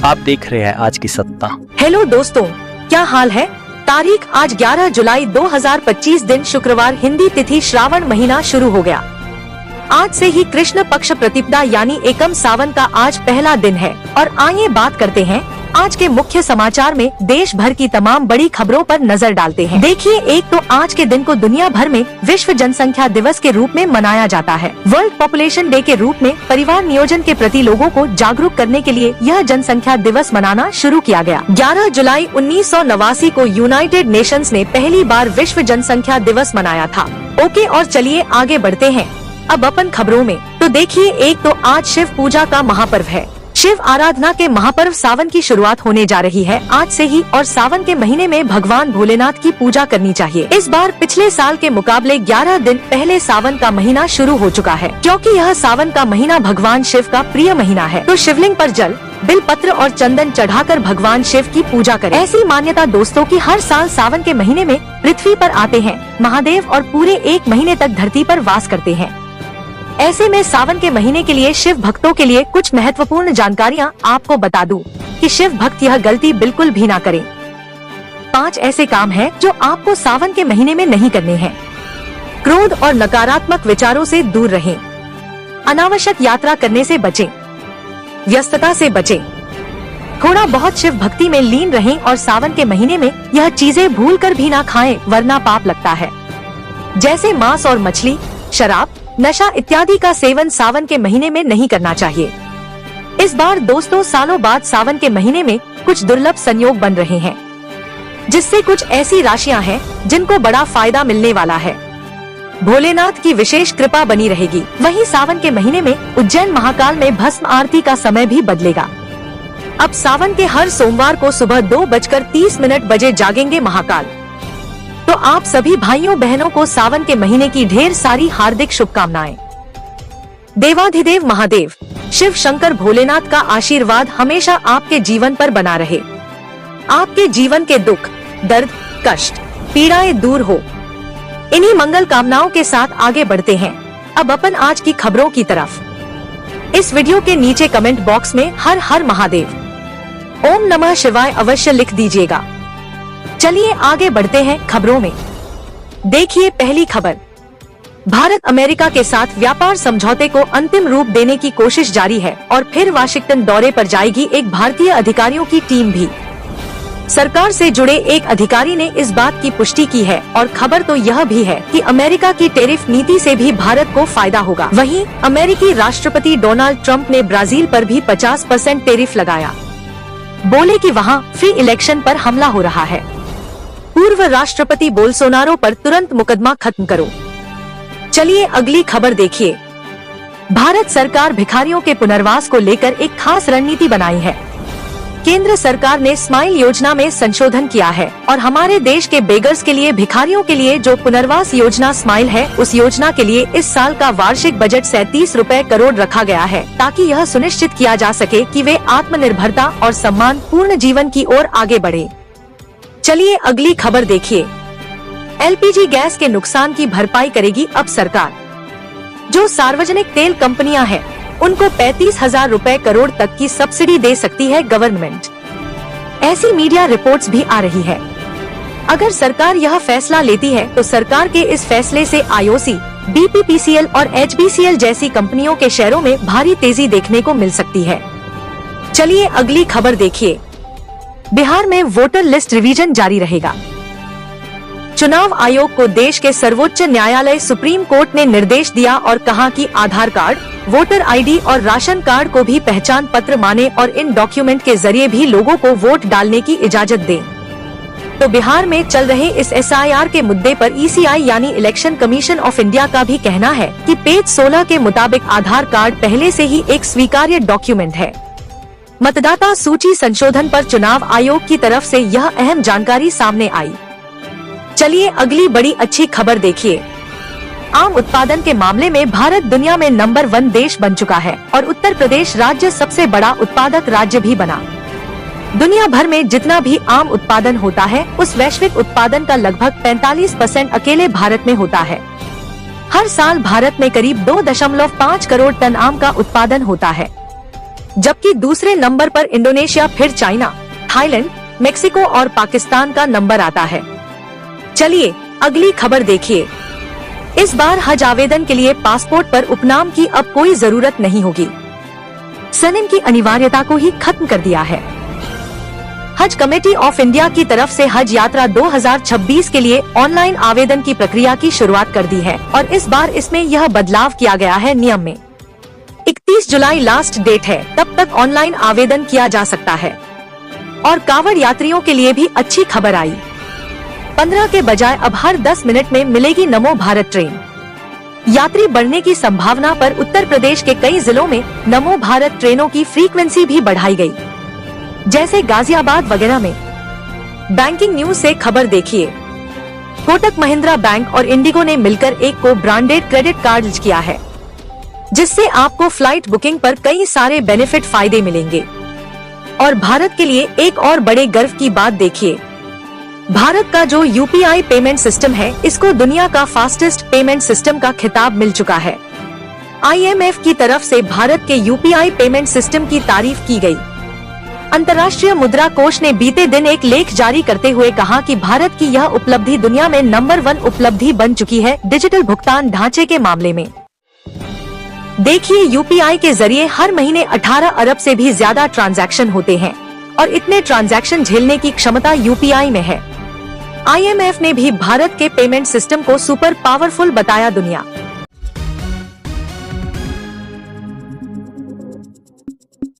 आप देख रहे हैं आज की सत्ता। हेलो दोस्तों, क्या हाल है। तारीख आज 11 जुलाई 2025 दिन शुक्रवार, हिंदी तिथि श्रावण महीना शुरू हो गया। आज से ही कृष्ण पक्ष प्रतिपदा यानी एकम सावन का आज पहला दिन है। और आइए बात करते हैं आज के मुख्य समाचार में देश भर की तमाम बड़ी खबरों पर नजर डालते हैं। देखिए, एक तो आज के दिन को दुनिया भर में विश्व जनसंख्या दिवस के रूप में मनाया जाता है। वर्ल्ड पॉपुलेशन डे के रूप में परिवार नियोजन के प्रति लोगों को जागरूक करने के लिए यह जनसंख्या दिवस मनाना शुरू किया गया। 11 जुलाई 1989 को यूनाइटेड नेशंस ने पहली बार विश्व जनसंख्या दिवस मनाया था। ओके, और चलिए आगे बढ़ते हैं अब अपन खबरों में। तो देखिए, एक तो आज शिव पूजा का महापर्व है। शिव आराधना के महापर्व सावन की शुरुआत होने जा रही है आज से ही, और सावन के महीने में भगवान भोलेनाथ की पूजा करनी चाहिए। इस बार पिछले साल के मुकाबले 11 दिन पहले सावन का महीना शुरू हो चुका है, क्योंकि यह सावन का महीना भगवान शिव का प्रिय महीना है। तो शिवलिंग पर जल, बिल पत्र और चंदन चढ़ाकर भगवान शिव की पूजा करें। ऐसी मान्यता दोस्तों की हर साल सावन के महीने में पृथ्वी पर आते हैं महादेव और पूरे एक महीने तक धरती पर वास करते हैं। ऐसे में सावन के महीने के लिए शिव भक्तों के लिए कुछ महत्वपूर्ण जानकारियां आपको बता दूं कि शिव भक्त यह गलती बिल्कुल भी ना करें। 5 ऐसे काम हैं जो आपको सावन के महीने में नहीं करने हैं। क्रोध और नकारात्मक विचारों से दूर रहें। अनावश्यक यात्रा करने से बचें। व्यस्तता से बचें। थोड़ा बहुत शिव भक्ति में लीन रहें और सावन के महीने में यह चीजें भूलकर भी ना खाएं, वरना पाप लगता है। जैसे मांस और मछली, शराब, नशा इत्यादि का सेवन सावन के महीने में नहीं करना चाहिए। इस बार दोस्तों सालों बाद सावन के महीने में कुछ दुर्लभ संयोग बन रहे हैं, जिससे कुछ ऐसी राशियां हैं जिनको बड़ा फायदा मिलने वाला है। भोलेनाथ की विशेष कृपा बनी रहेगी। वहीं सावन के महीने में उज्जैन महाकाल में भस्म आरती का समय भी बदलेगा। अब सावन के हर सोमवार को सुबह 2:30 बजे जागेंगे महाकाल। तो आप सभी भाइयों बहनों को सावन के महीने की ढेर सारी हार्दिक शुभकामनाएं। देवाधिदेव महादेव शिव शंकर भोलेनाथ का आशीर्वाद हमेशा आपके जीवन पर बना रहे। आपके जीवन के दुख, दर्द, कष्ट, पीड़ाएं दूर हो। इन्हीं मंगल कामनाओं के साथ आगे बढ़ते हैं अब अपन आज की खबरों की तरफ। इस वीडियो के नीचे कमेंट बॉक्स में हर हर महादेव, ओम नमः शिवाय अवश्य लिख दीजिएगा। चलिए आगे बढ़ते हैं खबरों में। देखिए पहली खबर। भारत अमेरिका के साथ व्यापार समझौते को अंतिम रूप देने की कोशिश जारी है और फिर वाशिंगटन दौरे पर जाएगी एक भारतीय अधिकारियों की टीम भी। सरकार से जुड़े एक अधिकारी ने इस बात की पुष्टि की है और खबर तो यह भी है कि अमेरिका की टैरिफ नीति से भी भारत को फायदा होगा। वहीं अमेरिकी राष्ट्रपति डोनाल्ड ट्रंप ने ब्राजील पर भी 50% टैरिफ लगाया। बोले कि वहां फ्री इलेक्शन पर हमला हो रहा है। पूर्व राष्ट्रपति बोल्सोनारो पर तुरंत मुकदमा खत्म करो। चलिए अगली खबर देखिए। भारत सरकार भिखारियों के पुनर्वास को लेकर एक खास रणनीति बनाई है। केंद्र सरकार ने स्माइल योजना में संशोधन किया है और हमारे देश के बेगर्स के लिए, भिखारियों के लिए जो पुनर्वास योजना स्माइल है, उस योजना के लिए इस साल का वार्षिक बजट 37 करोड़ रखा गया है, ताकि यह सुनिश्चित किया जा सके कि वे आत्मनिर्भरता और सम्मान पूर्ण जीवन की ओर आगे बढ़े। चलिए अगली खबर देखिए। एलपीजी गैस के नुकसान की भरपाई करेगी अब सरकार। जो सार्वजनिक तेल कंपनियां हैं, उनको 35,000 करोड़ तक की सब्सिडी दे सकती है गवर्नमेंट। ऐसी मीडिया रिपोर्ट्स भी आ रही है। अगर सरकार यह फैसला लेती है तो सरकार के इस फैसले से आईओसी, बीपीपीसीएल और एचबीसीएल जैसी कंपनियों के शेयरों में भारी तेजी देखने को मिल सकती है। चलिए अगली खबर देखिए। बिहार में वोटर लिस्ट रिवीजन जारी रहेगा। चुनाव आयोग को देश के सर्वोच्च न्यायालय सुप्रीम कोर्ट ने निर्देश दिया और कहा कि आधार कार्ड, वोटर आईडी और राशन कार्ड को भी पहचान पत्र माने और इन डॉक्यूमेंट के जरिए भी लोगों को वोट डालने की इजाजत दें। तो बिहार में चल रहे इस एसआईआर के मुद्दे पर ईसीआई यानी इलेक्शन कमीशन ऑफ इंडिया का भी कहना है कि पेज 16 के मुताबिक आधार कार्ड पहले से ही एक स्वीकार्य डॉक्यूमेंट है। मतदाता सूची संशोधन पर चुनाव आयोग की तरफ से यह अहम जानकारी सामने आई। चलिए अगली बड़ी अच्छी खबर देखिए। आम उत्पादन के मामले में भारत दुनिया में नंबर 1 देश बन चुका है और उत्तर प्रदेश राज्य सबसे बड़ा उत्पादक राज्य भी बना। दुनिया भर में जितना भी आम उत्पादन होता है, उस वैश्विक उत्पादन का लगभग 45% अकेले भारत में होता है। हर साल भारत में करीब 2.5 करोड़ टन आम का उत्पादन होता है। जबकि दूसरे नंबर पर इंडोनेशिया, फिर चाइना, थाईलैंड, मेक्सिको और पाकिस्तान का नंबर आता है। चलिए अगली खबर देखिए। इस बार हज आवेदन के लिए पासपोर्ट पर उपनाम की अब कोई जरूरत नहीं होगी। सरनेम की अनिवार्यता को ही खत्म कर दिया है। हज कमेटी ऑफ इंडिया की तरफ से हज यात्रा 2026 के लिए ऑनलाइन आवेदन की प्रक्रिया की शुरुआत कर दी है और इस बार इसमें यह बदलाव किया गया है। नियम में 31 जुलाई लास्ट डेट है, तब तक ऑनलाइन आवेदन किया जा सकता है। और कांवड़ यात्रियों के लिए भी अच्छी खबर आई। 15 के बजाय अब हर 10 मिनट में मिलेगी नमो भारत ट्रेन। यात्री बढ़ने की संभावना पर उत्तर प्रदेश के कई जिलों में नमो भारत ट्रेनों की फ्रीक्वेंसी भी बढ़ाई गई, जैसे गाजियाबाद वगैरह में। बैंकिंग न्यूज से खबर देखिए। कोटक महिंद्रा बैंक और इंडिगो ने मिलकर एक को ब्रांडेड क्रेडिट कार्ड लॉन्च किया है, जिससे आपको फ्लाइट बुकिंग पर कई सारे बेनिफिट फायदे मिलेंगे। और भारत के लिए एक और बड़े गर्व की बात देखिए। भारत का जो यूपीआई पेमेंट सिस्टम है, इसको दुनिया का फास्टेस्ट पेमेंट सिस्टम का खिताब मिल चुका है। IMF की तरफ से भारत के यूपीआई पेमेंट सिस्टम की तारीफ की गई। अंतर्राष्ट्रीय मुद्रा कोष ने बीते दिन एक लेख जारी करते हुए कहा कि भारत की यह उपलब्धि दुनिया में नंबर 1 उपलब्धि बन चुकी है डिजिटल भुगतान ढांचे के मामले में। देखिए, यूपीआई के जरिए हर महीने 18 अरब से भी ज्यादा ट्रांजैक्शन होते हैं और इतने ट्रांजैक्शन झेलने की क्षमता यूपीआई में है। IMF ने भी भारत के पेमेंट सिस्टम को सुपर पावरफुल बताया। दुनिया